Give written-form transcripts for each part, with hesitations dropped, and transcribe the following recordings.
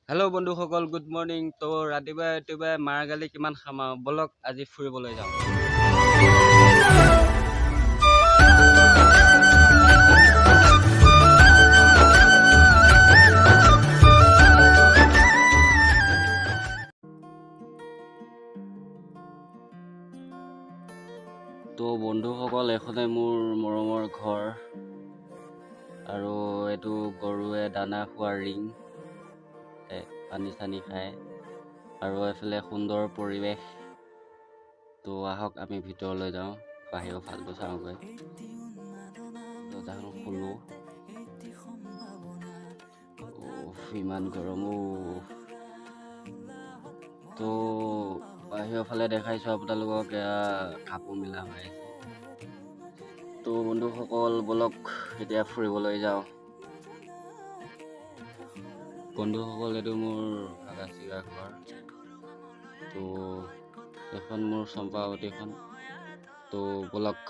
Hello' বন্ধুসকল, good morning. তো ৰাতিপুৱাই মাৰ গালি কিমান খাম আৰু, বলক আজি ফুৰিবলৈ যাওঁ। তো বন্ধুসকল, এখনে মোৰ মৰমৰ ঘৰ আৰু এইটো গৰুৱে দানা খোৱাৰ ৰিং, পানী চানী খায় আৰু এইফালে সুন্দৰ পৰিৱেশ। তো আহক আমি ভিতৰলৈ যাওঁ, বাহিৰৰ ফালটো চাওঁগৈ। দৰ্জাখন খোলো। ইমান গৰম। তো বাহিৰৰ ফালে দেখাইছোঁ আপোনালোকক, কাপোৰ মিলা হৈ আছে। তো বন্ধুসকল, বলক এতিয়া ফুৰিবলৈ যাওঁ। বন্ধুসকল, এইটো মোৰ ভাগা চিগা ঘৰ। তো এখন মোৰ চম্পাৱতীখন। তো বলক।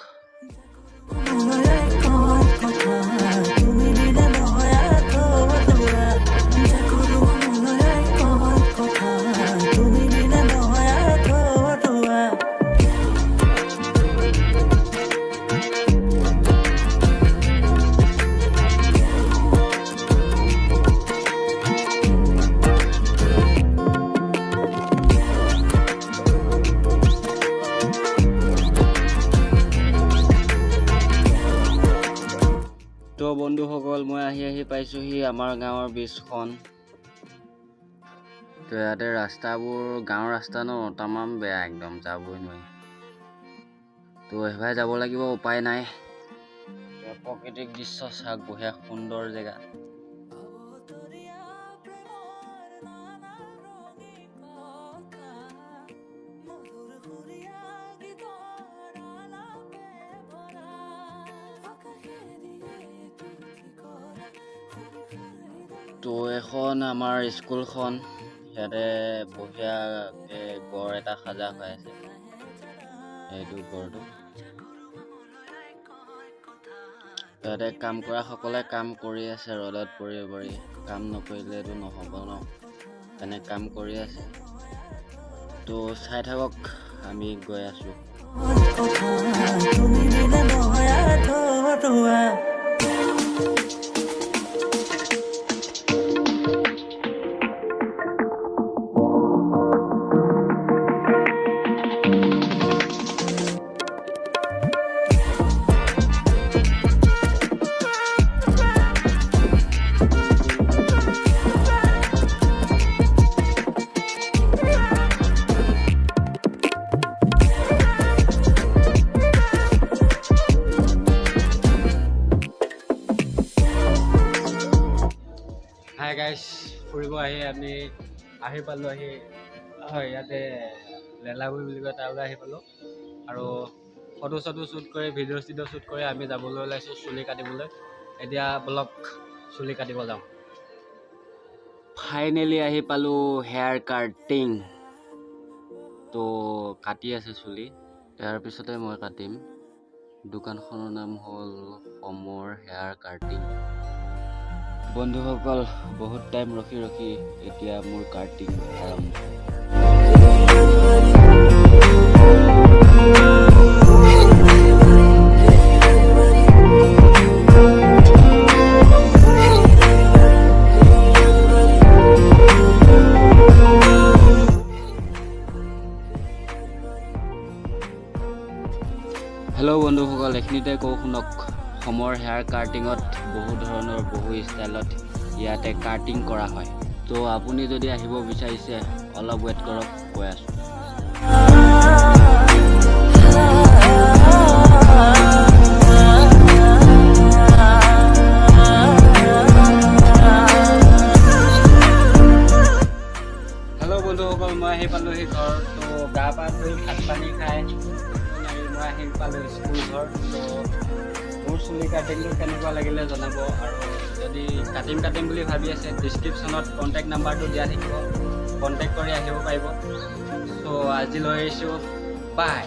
তো বন্ধুসকল, মই আহি পাইছোঁহি আমাৰ গাঁৱৰ ব্ৰিজখন। তো ইয়াতে ৰাস্তাবোৰ গাঁৱৰ ৰাস্তা ন, তামাম বেয়া, একদম যাবই নোৱাৰি। তো সেইফালে যাব লাগিব, উপায় নাই। প্ৰাকৃতিক দৃশ্য চাওক, বঢ়িয়া সুন্দৰ জেগা। তো এখন আমাৰ স্কুলখন, ইয়াতে বঢ়িয়াকৈ গড় এটা সাজা হৈ আছে। এইটো গড়টো ইয়াতে কাম কৰা সকলে কাম কৰি আছে, ৰ'দত পৰি কাম নকৰিলেতো নহ'ব ন, তেনে কাম কৰি আছে। তো চাই থাকক, আমি গৈ আছোঁ। হাই গাইছ, ফুৰিব আমি আহি পালোঁ। হয়, ইয়াতে লেলাগুৰি বুলি কয়, তালৈ আহি পালোঁ। আৰু ফটো শ্বুট কৰি, ভিডিঅ' শ্বুট কৰি আমি যাবলৈ ওলাইছোঁ চুলি কাটিবলৈ। এতিয়া ব্লগ চুলি কাটিব যাওঁ। ফাইনেলি আহি পালোঁ হেয়াৰ কাটিং। তো কাটি আছে চুলি, তাৰপিছতে মই কাটিম। দোকানখনৰ নাম হ'ল সমৰ হেয়াৰ কাটিং। বন্ধুসকল, বহুত টাইম ৰখি এতিয়া মোৰ কাটিং আৰম্ভ। হেল্ল' বন্ধুসকল, এইখিনিতে কওঁ শুনক। সমৰ হেয়াৰ কাটিঙত বহু ধৰণৰ বহু ষ্টাইলত ইয়াতে কাটিং কৰা হয়। তো আপুনি যদি আহিব বিচাৰিছে, অলপ ৱেইট কৰক, কৈ আছোঁ। হেল্ল' বন্ধুসকল, মই আহি পালোঁহি ঘৰ। তো গা পা ধুই ভাত পানী খাই মই আহি পালোঁ স্কুল ঘৰ। তো মোৰ চুলি কাটিংটো কেনেকুৱা লাগিলে জনাব, আৰু যদি কাটিম বুলি ভাবি আছে, ডিছক্ৰিপশ্যনত কণ্টেক্ট নাম্বাৰটো দিয়া থাকিব, কণ্টেক্ট কৰি আহিব পাৰিব। তো আজিলৈ আহিছোঁ, বাই।